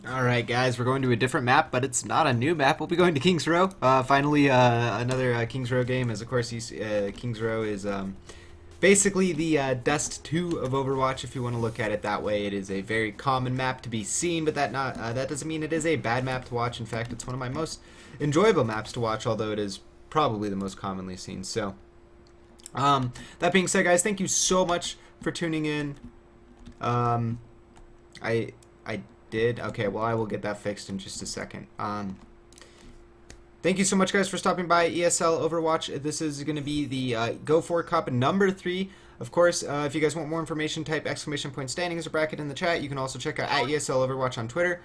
Alright guys, we're going to a different map, but it's not a new map. We'll be going to King's Row. Finally, another King's Row game, as of course King's Row is basically the Dust 2 of Overwatch, if you want to look at it that way. It is a very common map to be seen, but that doesn't mean it is a bad map to watch. In fact, it's one of my most enjoyable maps to watch, although it is probably the most commonly seen. So, that being said, guys, thank you so much for tuning in. I did. Okay, well, I will get that fixed in just a second. Thank you so much, guys, for stopping by ESL Overwatch. This is going to be the Go4 Cup number 3. Of course, if you guys want more information, type !standings or bracket in the chat. You can also check out @ESL Overwatch on Twitter.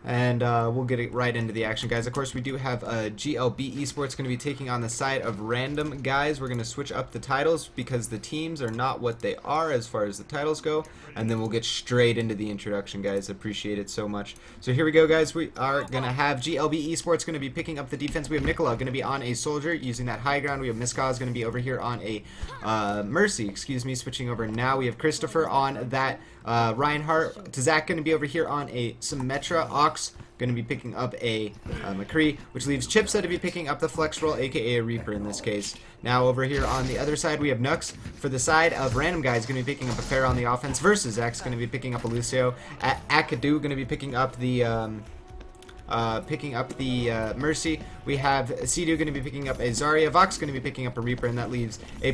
And we'll get it right into the action, guys. Of course, we do have GLB Esports going to be taking on the side of RandomGuys. We're going to switch up the titles because the teams are not what they are as far as the titles go. And then we'll get straight into the introduction, guys. Appreciate it so much. So here we go, guys. We are going to have GLB Esports going to be picking up the defense. We have Nicola going to be on a soldier using that high ground. We have Miskaz going to be over here on a Mercy, excuse me, switching over now. We have Christopher on that Reinhardt. Zach going to be over here on a Symmetra. Ox going to be picking up a McCree, which leaves Chipsa to be picking up the flex roll, aka a Reaper in this case. Now over here on the other side, we have Nux. For the side of RandomGuys, going to be picking up a Pharah on the offense versus Zach's going to be picking up a Lucio. Akadu going to be picking up the Mercy. We have Sidu going to be picking up a Zarya. Vox going to be picking up a Reaper, and that leaves a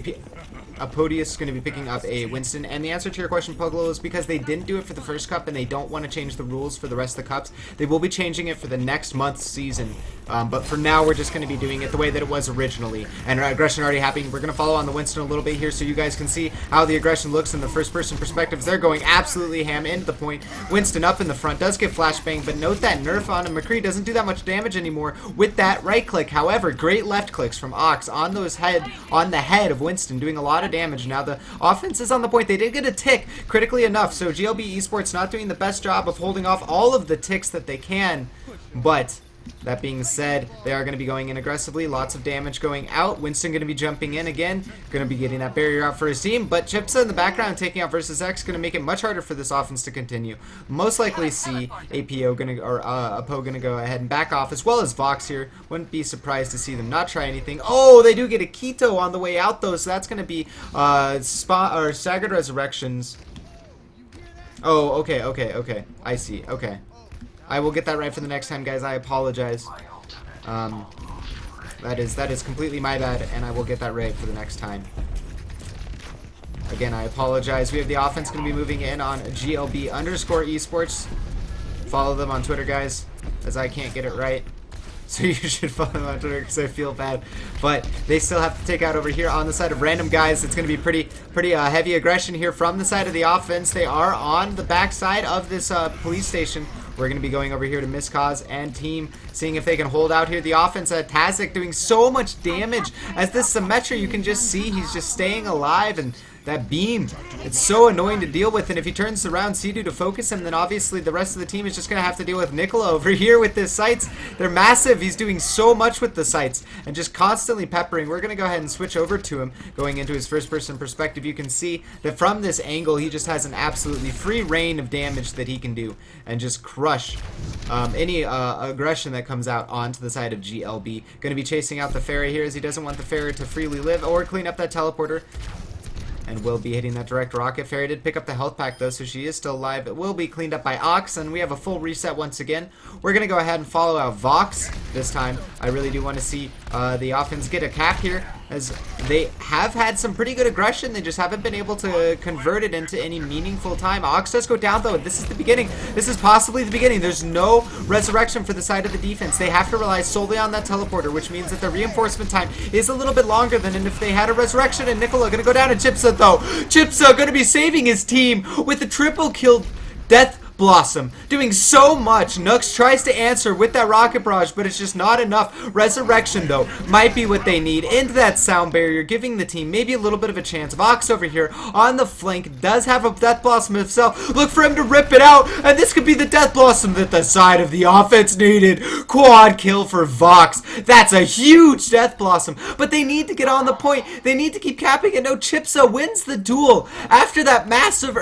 Podius going to be picking up a Winston. And the answer to your question, Puglo, is because they didn't do it for the first cup and they don't want to change the rules for the rest of the cups. They will be changing it for the next month's season. But for now, we're just going to be doing it the way that it was originally. And aggression already happening. We're going to follow on the Winston a little bit here so you guys can see how the aggression looks in the first-person perspectives. They're going absolutely ham into the point. Winston up in the front does get flashbang, but note that nerf on him. McCree doesn't do that much damage anymore with that right click. However, great left clicks from Ox on the head of Winston, doing a lot of damage. Now the offense is on the point. They did get a tick critically enough, so GLB Esports not doing the best job of holding off all of the ticks that they can, but that being said, they are going to be going in aggressively. Lots of damage going out. Winston going to be jumping in again. Going to be getting that barrier out for his team. But Chipsa in the background taking out versus X going to make it much harder for this offense to continue. Most likely see APO going to, or Apo going to go ahead and back off, as well as Vox here. Wouldn't be surprised to see them not try anything. Oh, they do get a Keto on the way out though, so that's going to be staggered resurrections. Oh, okay. I see. Okay. I will get that right for the next time, guys. I apologize. That is completely my bad, and I will get that right for the next time. Again, I apologize. We have the offense going to be moving in on GLB _esports. Follow them on Twitter, guys, as I can't get it right. So you should follow them on Twitter because I feel bad. But they still have to take out over here on the side of RandomGuys. It's going to be pretty heavy aggression here from the side of the offense. They are on the backside of this police station. We're going to be going over here to Miskaz and team, seeing if they can hold out here. The offense at Tazik doing so much damage. As this Symmetra, you can just see he's just staying alive, and that beam, it's so annoying to deal with. And if he turns around Sidu to focus him, then obviously the rest of the team is just going to have to deal with Nicola over here with his sights. They're massive. He's doing so much with the sights and just constantly peppering. We're going to go ahead and switch over to him. Going into his first-person perspective, you can see that from this angle, he just has an absolutely free reign of damage that he can do and just crush any aggression that comes out onto the side of GLB. Going to be chasing out the Pharah here, as he doesn't want the Pharah to freely live or clean up that teleporter. And will be hitting that direct rocket. Pharah did pick up the health pack though, so she is still alive. It will be cleaned up by Ox, and we have a full reset once again. We're going to go ahead and follow out Vox this time. I really do want to see the offense get a cap here, as they have had some pretty good aggression. They just haven't been able to convert it into any meaningful time. Ox does go down though. This is the beginning. This is possibly the beginning. There's no resurrection for the side of the defense. They have to rely solely on that teleporter, which means that the reinforcement time is a little bit longer than if they had a resurrection. And Nicola going to go down to Chipsa though. Chipsa going to be saving his team with a triple kill Death Blossom, doing so much. Nux tries to answer with that rocket barrage, but it's just not enough. Resurrection though might be what they need into that sound barrier, giving the team maybe a little bit of a chance. Vox over here on the flank does have a Death Blossom himself. Look for him to rip it out, and this could be the Death Blossom that the side of the offense needed. Quad kill for Vox. That's a huge Death Blossom, but they need to get on the point. They need to keep capping it. No, Chipsa wins the duel after that massive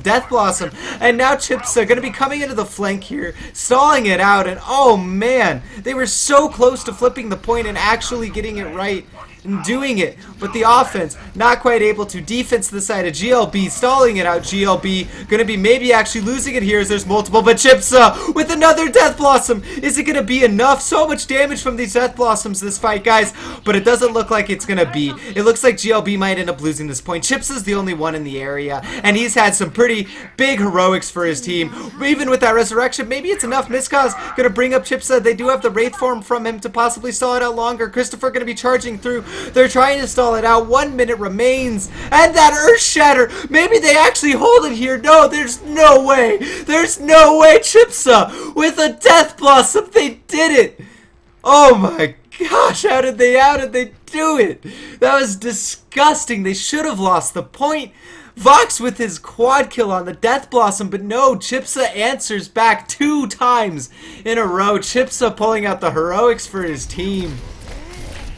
Death Blossom. And now Chipsa going to be coming into the flank here, stalling it out. And oh man, they were so close to flipping the point and actually getting it right and doing it, but the offense not quite able to. Defense to the side of GLB, stalling it out. GLB gonna be maybe actually losing it here as there's multiple, but Chipsa with another Death Blossom. Is it gonna be enough? So much damage from these Death Blossoms this fight, guys, but it doesn't look like it's gonna be. It looks like GLB might end up losing this point. Chipsa's the only one in the area, and he's had some pretty big heroics for his team. Even with that resurrection, maybe it's enough. Miskaz gonna bring up Chipsa. They do have the Wraith form from him to possibly stall it out longer. Christopher gonna be charging through. They're trying to stall it out. 1 minute remains. And that Earth Shatter. Maybe they actually hold it here. No, there's no way. There's no way. Chipsa with a Death Blossom. They did it. Oh my gosh. How did they do it? That was disgusting. They should have lost the point. Vox with his quad kill on the Death Blossom, but no, Chipsa answers back 2 times in a row. Chipsa pulling out the heroics for his team.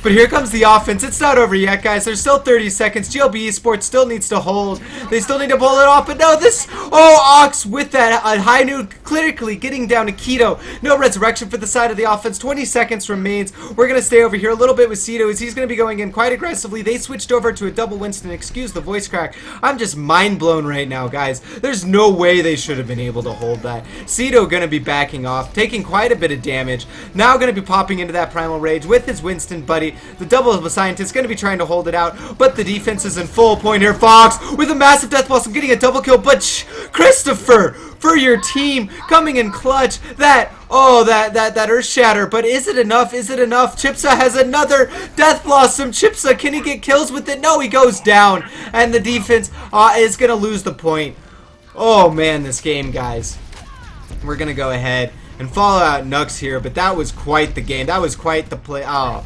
But here comes the offense. It's not over yet, guys. There's still 30 seconds. GLB Esports still needs to hold. They still need to pull it off. But no, this... Oh, Ox with that high noon critically getting down to Keto. No resurrection for the side of the offense. 20 seconds remains. We're going to stay over here a little bit with Cedo as he's going to be going in quite aggressively. They switched over to a double Winston. Excuse the voice crack. I'm just mind blown right now, guys. There's no way they should have been able to hold that. Cedo going to be backing off, taking quite a bit of damage. Now going to be popping into that Primal Rage with his Winston buddy. The double of the scientist going to be trying to hold it out, but the defense is in full point here. Fox with a massive Death Blossom getting a double kill, but Christopher for your team coming in clutch. That Earth Shatter, but is it enough? Is it enough? Chipsa has another Death Blossom. Chipsa, can he get kills with it? No, he goes down, and the defense is going to lose the point. Oh man, this game, guys. We're going to go ahead and follow out Nux here, but that was quite the game. That was quite the play. Oh,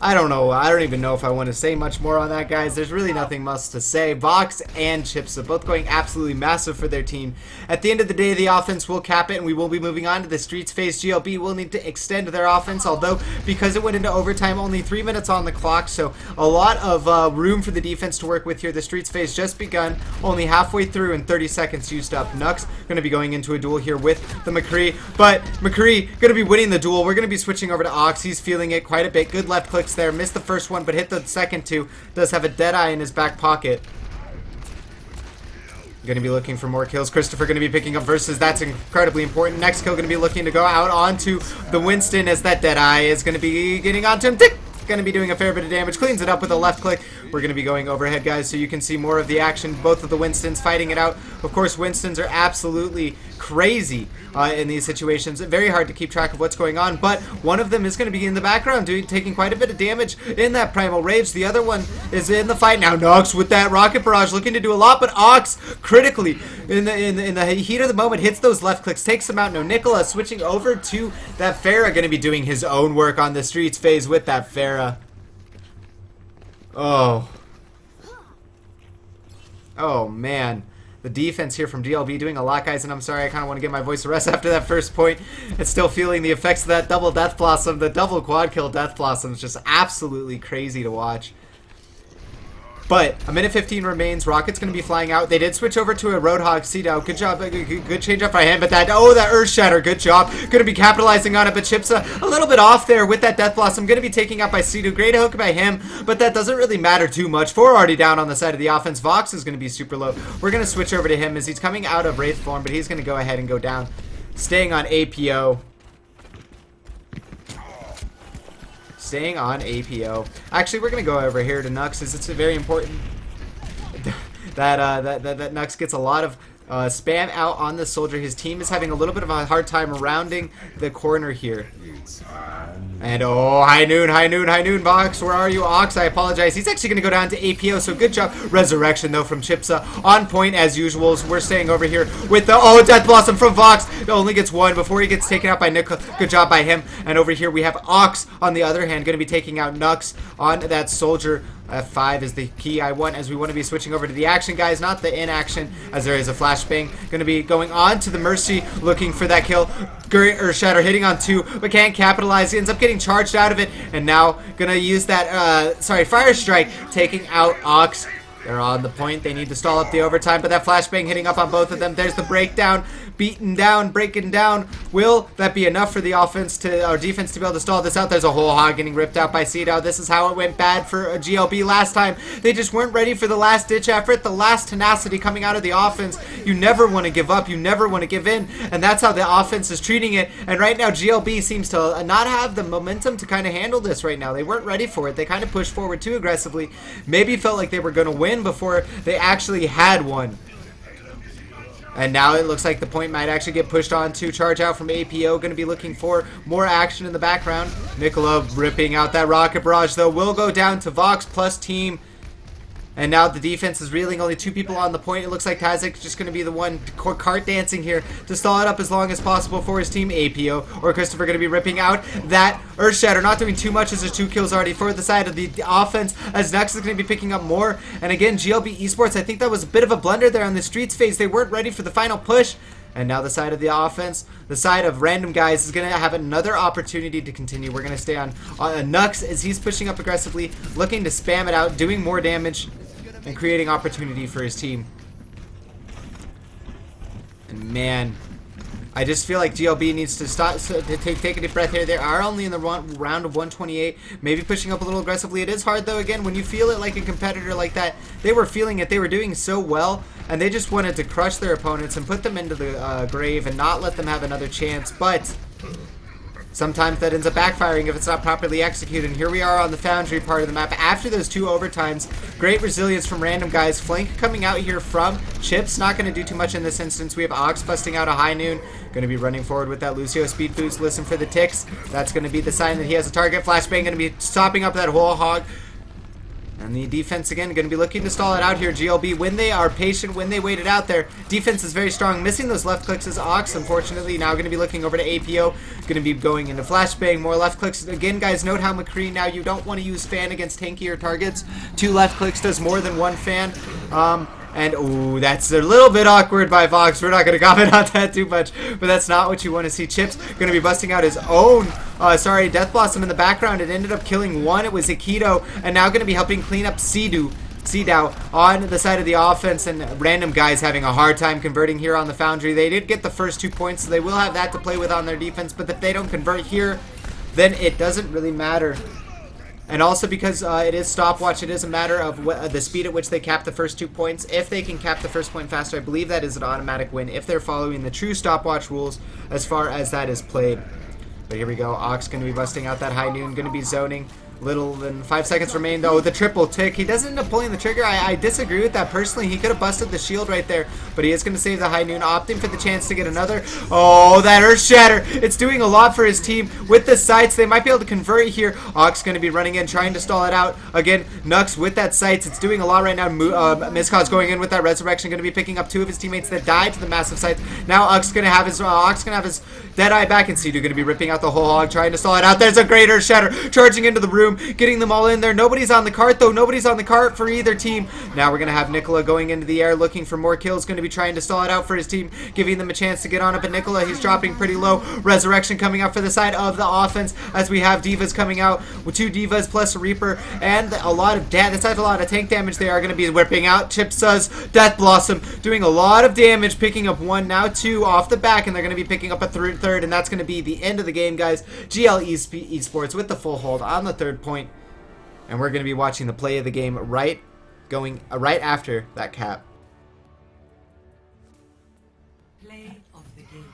I don't know. I don't even know if I want to say much more on that, guys. There's really nothing much to say. Vox and Chipsa both going absolutely massive for their team. At the end of the day, the offense will cap it, and we will be moving on to the Streets phase. GLB will need to extend their offense, although because it went into overtime, only 3 minutes on the clock, so a lot of room for the defense to work with here. The Streets phase just begun, only halfway through, and 30 seconds used up. Nux going to be going into a duel here with the McCree, but McCree going to be winning the duel. We're going to be switching over to Ox. He's feeling it quite a bit. Good left clicks there. Missed the first one, but hit the second 2. Does have a Deadeye in his back pocket. Going to be looking for more kills. Christopher going to be picking up versus. That's incredibly important. Next kill going to be looking to go out onto the Winston as that Deadeye is going to be getting onto him. Tick! Going to be doing a fair bit of damage. Cleans it up with a left click. We're going to be going overhead, guys, so you can see more of the action. Both of the Winstons fighting it out. Of course, Winstons are absolutely crazy in these situations. Very hard to keep track of what's going on, but one of them is going to be in the background taking quite a bit of damage in that Primal Rage. The other one is in the fight now. Nox with that Rocket Barrage looking to do a lot, but Ox critically in the heat of the moment hits those left clicks, takes him out. No, Nicola switching over to that Pharah, going to be doing his own work on the Streets phase with that Pharah. Oh man, the defense here from GLB doing a lot, guys, and I'm sorry, I kind of want to get my voice a rest after that first point. It's still feeling the effects of that double Death Blossom. The double quad kill Death Blossom is just absolutely crazy to watch. But a minute 15 remains. Rocket's going to be flying out. They did switch over to a Roadhog Cedo. Good job. Good change up by him. But that Earth Shatter. Good job. Going to be capitalizing on it. But Chipsa a little bit off there with that Death Blossom. Going to be taking out by Cedo. Great hook by him. But that doesn't really matter too much. 4 already down on the side of the offense. Vox is going to be super low. We're going to switch over to him as he's coming out of Wraith form. But he's going to go ahead and go down. Staying on APO. Staying on APO. Actually, we're gonna go over here to Nux, as it's very important that Nux gets a lot of spam out on the soldier. His team is having a little bit of a hard time rounding the corner here. And high noon, Vox. Where are you, Ox? I apologize. He's actually gonna go down to APO, so good job. Resurrection though from Chipsa, on point as usual. We're staying over here with the Death Blossom from Vox. It only gets 1 before he gets taken out by Nicola. Good job by him. And over here we have Ox on the other hand, gonna be taking out Nux on that soldier. F5 is the key I want, as we want to be switching over to the action, guys, not the inaction, as there is a flashbang. Going to be going on to the Mercy, looking for that kill. Great Earth Shatter hitting on 2, but can't capitalize. He ends up getting charged out of it, and now going to use that, Fire Strike, taking out Ox. They're on the point. They need to stall up the overtime, but that flashbang hitting up on both of them. There's the breakdown. Beaten down, breaking down. Will that be enough for the offense to, or defense to be able to stall this out? There's a whole hog getting ripped out by Cedo. This is how it went bad for GLB last time. They just weren't ready for the last ditch effort, the last tenacity coming out of the offense. You never want to give up. You never want to give in. And that's how the offense is treating it. And right now, GLB seems to not have the momentum to kind of handle this right now. They weren't ready for it. They kind of pushed forward too aggressively. Maybe felt like they were going to win before they actually had one. And now it looks like the point might actually get pushed on to charge out from APO. Going to be looking for more action in the background. Nicola ripping out that rocket barrage, though. Will go down to Vox plus team. And now the defense is reeling. Only 2 people on the point. It looks like Tazik's just going to be the one cart dancing here to stall it up as long as possible for his team. APO or Christopher going to be ripping out that Earth Shatter. Not doing too much as there's 2 kills already for the side of the offense, as Nux is going to be picking up more. And again, GLB Esports, I think that was a bit of a blunder there on the Streets phase. They weren't ready for the final push. And now the side of the offense, the side of RandomGuys, is going to have another opportunity to continue. We're going to stay on Nux as he's pushing up aggressively, looking to spam it out, doing more damage and creating opportunity for his team. And man, I just feel like GLB needs to stop, to take a deep breath here. They are only in the round of 128, maybe pushing up a little aggressively. It is hard though, again, when you feel it like a competitor like that. They were feeling it, they were doing so well, and they just wanted to crush their opponents and put them into the grave and not let them have another chance. But sometimes that ends up backfiring if it's not properly executed. And here we are on the Foundry part of the map. After those 2 overtimes, great resilience from RandomGuys. Flank coming out here from Chips. Not going to do too much in this instance. We have Ox busting out a high noon. Going to be running forward with that Lucio speed boost. Listen for the ticks. That's going to be the sign that he has a target. Flashbang going to be stopping up that whole hog. And the defense, again, going to be looking to stall it out here. GLB, when they are patient, when they wait it out there, defense is very strong. Missing those left clicks is Ox, unfortunately. Now going to be looking over to APO. Going to be going into flashbang. More left clicks. Again, guys, note how McCree, now you don't want to use fan against tankier targets. 2 left clicks does more than 1 fan. And, ooh, that's a little bit awkward by Vox. We're not going to comment on that too much, but that's not what you want to see. Chips going to be busting out his own, Death Blossom in the background. It ended up killing 1. It was Aikido, and now going to be helping clean up Cedo on the side of the offense. And RandomGuys having a hard time converting here on the Foundry. They did get the first 2 points, so they will have that to play with on their defense, but if they don't convert here, then it doesn't really matter. And also because it is stopwatch, it is a matter of the speed at which they cap the first 2 points. If they can cap the first point faster, I believe that is an automatic win if they're following the true stopwatch rules as far as that is played. But here we go. Ox going to be busting out that high noon, going to be zoning. Little than 5 seconds remain, though. The triple tick. He doesn't end up pulling the trigger. I disagree with that personally. He could have busted the shield right there, but he is going to save the high noon, opting for the chance to get another. Oh, that Earth Shatter. It's doing a lot for his team. With the sights, they might be able to convert here. Ox going to be running in, trying to stall it out. Again, Nux with that sights. It's doing a lot right now. Miskaz going in with that resurrection, going to be picking up 2 of his teammates that died to the massive sights. Now Ox going to have his Deadeye back, and Cedo going to be ripping out the whole hog, trying to stall it out. There's a great Earth Shatter, charging into the room, getting them all in there. Nobody's on the cart, though. Nobody's on the cart for either team. Now we're going to have Nicola going into the air, looking for more kills, going to be trying to stall it out for his team, giving them a chance to get on it, but Nicola, he's dropping pretty low. Resurrection coming out for the side of the offense, as we have Divas coming out with 2 Divas plus a Reaper, and a lot of that's a lot of tank damage. They are going to be whipping out. Chipsa's Death Blossom, doing a lot of damage, picking up 1, now 2 off the back, and they're going to be picking up a third, and that's going to be the end of the game, guys. GLB Esports with the full hold on the 3rd point, and we're going to be watching the play of the game right after that cap. Play of the game.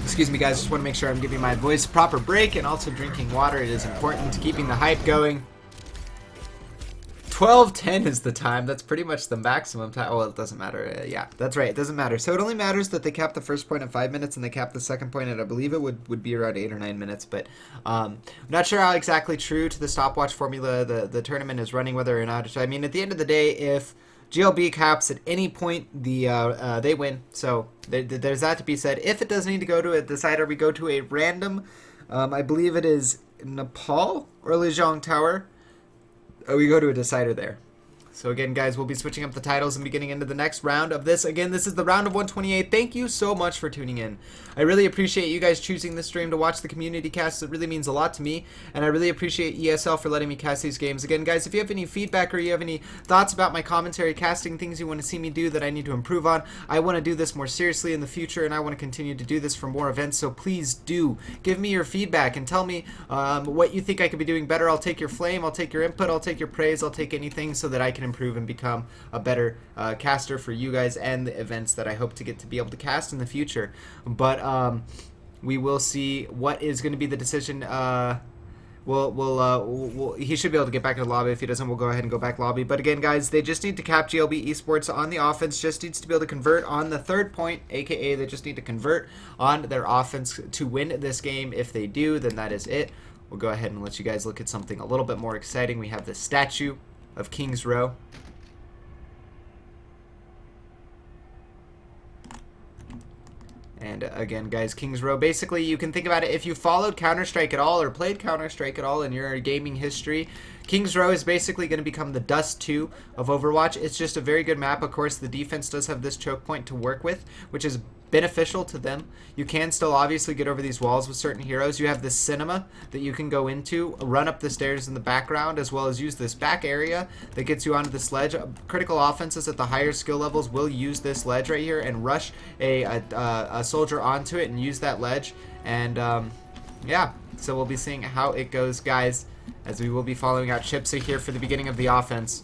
Excuse me, guys, just want to make sure I'm giving my voice a proper break and also drinking water. It is important to keeping the hype going. 12:10 is the time. That's pretty much the maximum time. Oh, well, it doesn't matter. Yeah, that's right. It doesn't matter. So it only matters that they cap the first point at 5 minutes and they cap the second point at, I believe it would be around 8 or 9 minutes. But I'm not sure how exactly true to the stopwatch formula the tournament is running, whether or not. I mean, at the end of the day, if GLB caps at any point, they win. So there's that to be said. If it does need to go to a decider, we go to a random, I believe it is Nepal or Lejong Tower. We go to a decider there. So again, guys, we'll be switching up the titles and beginning into the next round of this. Again, this is the round of 128. Thank you so much for tuning in. I really appreciate you guys choosing this stream to watch the community cast. It really means a lot to me, and I really appreciate ESL for letting me cast these games. Again, guys, if you have any feedback or you have any thoughts about my commentary, casting, things you want to see me do that I need to improve on, I want to do this more seriously in the future, and I want to continue to do this for more events. So please do give me your feedback and tell me what you think I could be doing better. I'll take your flame, I'll take your input, I'll take your praise, I'll take anything so that I can improve and become a better caster for you guys and the events that I hope to get to be able to cast in the future. But we will see what is going to be the decision. He should be able to get back into the lobby. If he doesn't, we'll go ahead and go back lobby. But again, guys, they just need to cap GLB Esports on the offense. Just needs to be able to convert on the third point, aka they just need to convert on their offense to win this game. If they do, then that is it. We'll go ahead and let you guys look at something a little bit more exciting. We have the statue of Kings Ro. And again, guys, Kings Ro, basically you can think about it, if you followed Counter-Strike at all or played Counter-Strike at all in your gaming history, Kings Ro is basically going to become the Dust 2 of Overwatch. It's just a very good map. Of course, the defense does have this choke point to work with, which is beneficial to them. You can still obviously get over these walls with certain heroes. You have this cinema that you can go into, run up the stairs in the background, as well as use this back area that gets you onto this ledge. Critical offenses at the higher skill levels will use this ledge right here and rush a soldier onto it and use that ledge. And yeah, so we'll be seeing how it goes, guys, as we will be following out Chipsa here for the beginning of the offense.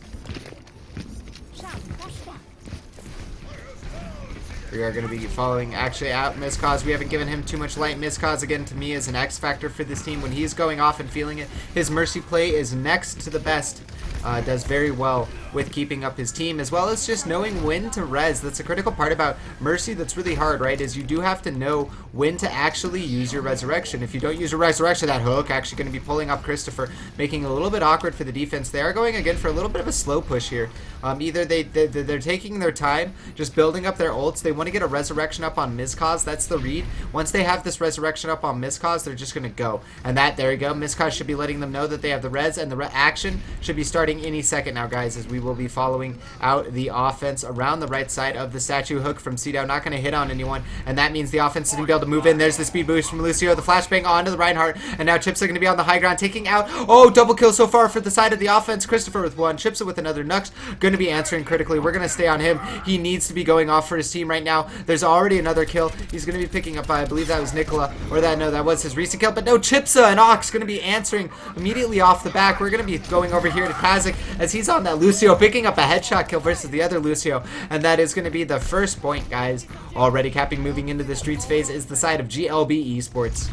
We are going to be following actually out Miskaz. We haven't given him too much light. Miskaz, again, to me, is an X factor for this team. When he's going off and feeling it, his Mercy play is next to the best. Does very well with keeping up his team, as well as just knowing when to res. That's a critical part about Mercy that's really hard, right? Is you do have to know when to actually use your resurrection. If you don't use your resurrection, that hook actually going to be pulling up Christopher, making it a little bit awkward for the defense. They are going again for a little bit of a slow push here. Either they're taking their time, just building up their ults. They want to get a resurrection up on Miskaz. That's the read. Once they have this resurrection up on Miskaz, they're just going to go. And there you go. Miskaz should be letting them know that they have the res, and the action should be starting any second now, guys, as we will be following out the offense around the right side of the statue. Hook from Cedo, not going to hit on anyone, and that means the offense is going to be able to move in. There's the speed boost from Lucio, the flashbang onto the Reinhardt, and now Chipsa going to be on the high ground, taking out, oh, double kill so far for the side of the offense. Christopher with one, Chipsa with another. Nux going to be answering critically. We're going to stay on him. He needs to be going off for his team right now. There's already another kill. He's going to be picking up, I believe that was Nicola, or that was his recent kill, but no, Chipsa and Ox going to be answering immediately off the back. We're going to be going over here to Kazik as he's on that Lucio, picking up a headshot kill versus the other Lucio, and that is going to be the first point, guys. Already capping, moving into the streets phase is the side of GLB Esports.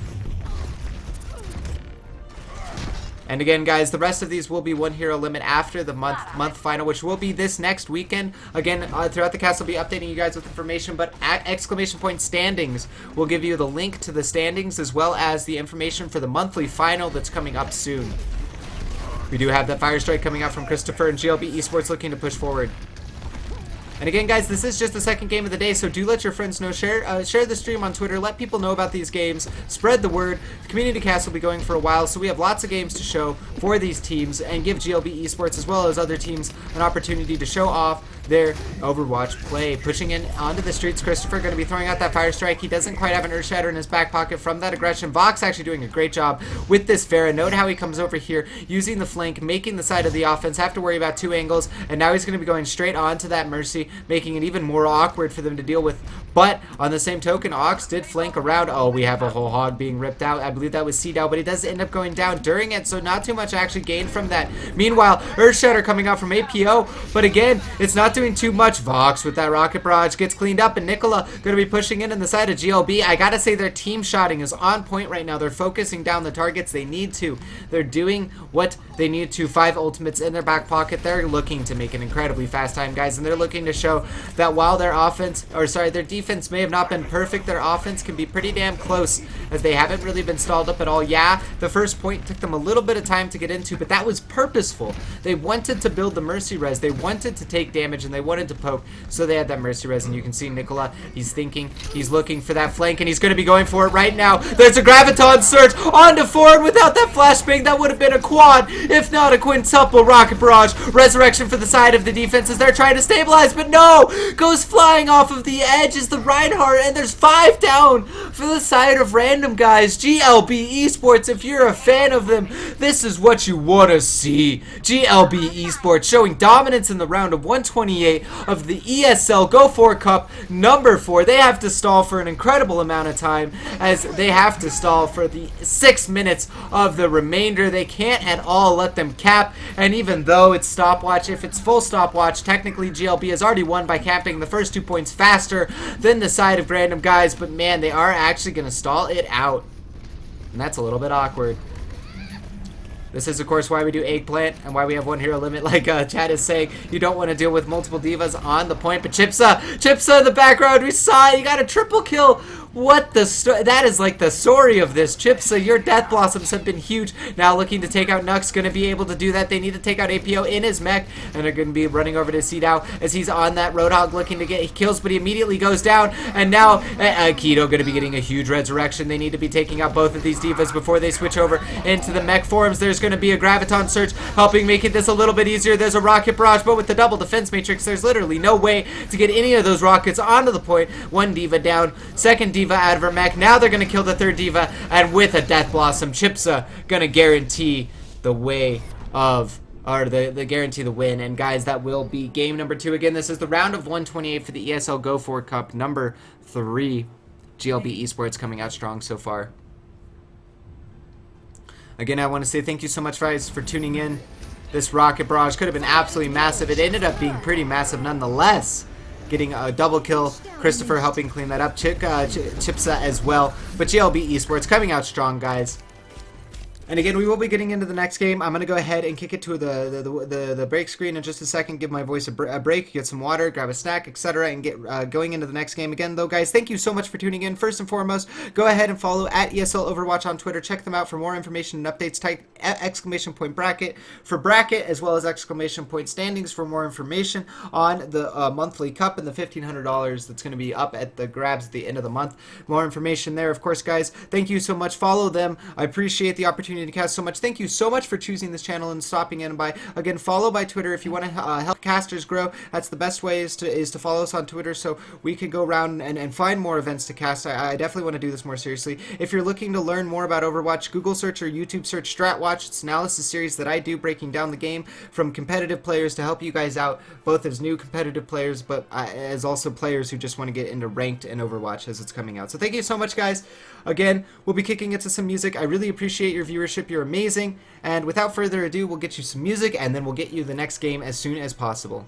And again, guys, the rest of these will be one hero limit after the month final, which will be this next weekend. Again, throughout the cast, I'll be updating you guys with information, but at exclamation point standings, we'll give you the link to the standings as well as the information for the monthly final that's coming up soon. We do have that fire strike coming out from Christopher, and GLB Esports looking to push forward. And again, guys, this is just the second game of the day, so do let your friends know. Share the stream on Twitter. Let people know about these games. Spread the word. The community cast will be going for a while, so we have lots of games to show for these teams and give GLB Esports as well as other teams an opportunity to show off their Overwatch play. Pushing in onto the streets, Christopher going to be throwing out that fire strike. He doesn't quite have an Earth Shatter in his back pocket from that aggression. Vox actually doing a great job with this Pharah. Note how he comes over here, using the flank, making the side of the offense have to worry about two angles, and now he's going to be going straight onto that Mercy, making it even more awkward for them to deal with. But on the same token, Ox did flank around. Oh, we have a whole hog being ripped out. I believe that was Cedo, but he does end up going down during it, so not too much actually gained from that. Meanwhile, Earth Shatter coming out from APO, but again, it's not doing too much. Vox with that rocket barrage gets cleaned up, and Nicola going to be pushing in the side of GLB. I gotta say, their team shotting is on point right now. They're focusing down the targets they need to. They're doing what they need to. 5 ultimates in their back pocket. They're looking to make an incredibly fast time, guys, and they're looking to show that while their their defense may have not been perfect, their offense can be pretty damn close, as they haven't really been stalled up at all. Yeah, the first point took them a little bit of time to get into, but that was purposeful. They wanted to build the Mercy res. They wanted to take damage and they wanted to poke, so they had that Mercy Res, and you can see Nicola, he's thinking, he's looking for that flank, and he's going to be going for it right now. There's a Graviton Surge onto forward without that flashbang. That would have been a quad, if not a quintuple rocket barrage. Resurrection for the side of the defense as they're trying to stabilize, but no! Goes flying off of the edge is the Reinhardt, and there's 5 down for the side of RandomGuys. GLB Esports, if you're a fan of them, this is what you want to see. GLB Esports showing dominance in the round of 128 of the ESL Go4 Cup number 4. They have to stall for an incredible amount of time, as they have to stall for the 6 minutes of the remainder. They can't at all let them cap, and even though it's stopwatch, if it's full stopwatch, technically GLB has already won by capping the first 2 points faster than the side of RandomGuys, but man, they are actually going to stall it out, and that's a little bit awkward. This is, of course, why we do eggplant and why we have one hero limit, like Chad is saying. You don't want to deal with multiple divas on the point, but Chipsa in the background, we saw it. You got a triple kill. What the that is like the story of this. Chipsa, your Death Blossoms have been huge. Now looking to take out Nux, going to be able to do that. They need to take out APO in his mech, and they're going to be running over to Seedow as he's on that Roadhog looking to get kills, but he immediately goes down, and now Keto going to be getting a huge resurrection. They need to be taking out both of these divas before they switch over into the mech forms. There's going to be a Graviton Surge helping make it this a little bit easier. There's a Rocket Barrage, but with the double defense matrix, there's literally no way to get any of those rockets onto the point. One diva down, second diva out of her mech. Now they're going to kill the third diva, and with a Death Blossom, Chipsa going to guarantee the way of, or the guarantee the win. And guys, that will be game number 2. Again, this is the round of 128 for the ESL Go4 Cup number 3. GLB Esports coming out strong so far. Again, I want to say thank you so much, guys, for tuning in. This Rocket Barrage could have been absolutely massive. It ended up being pretty massive nonetheless. Getting a double kill. Christopher helping clean that up. Chipsa as well. But GLB Esports coming out strong, guys. And again, we will be getting into the next game. I'm going to go ahead and kick it to the break screen in just a second, give my voice a break, get some water, grab a snack, etc., and get going into the next game. Again, though, guys, thank you so much for tuning in. First and foremost, go ahead and follow at ESL Overwatch on Twitter. Check them out for more information and updates. Type ! Bracket for bracket, as well as ! Standings for more information on the monthly cup and the $1,500 that's going to be up at the grabs at the end of the month. More information there, of course, guys. Thank you so much. Follow them. I appreciate the opportunity to cast so much. Thank you so much for choosing this channel and stopping in by. Again, follow by Twitter if you want to help casters grow. That's the best way is to follow us on Twitter so we can go around and find more events to cast. I definitely want to do this more seriously. If you're looking to learn more about Overwatch, Google search or YouTube search StratWatch. It's an analysis series that I do breaking down the game from competitive players to help you guys out, both as new competitive players but as also players who just want to get into ranked and Overwatch as it's coming out. So thank you so much, guys. Again, we'll be kicking it to some music. I really appreciate your viewership. You're amazing. And without further ado, we'll get you some music, and then we'll get you the next game as soon as possible.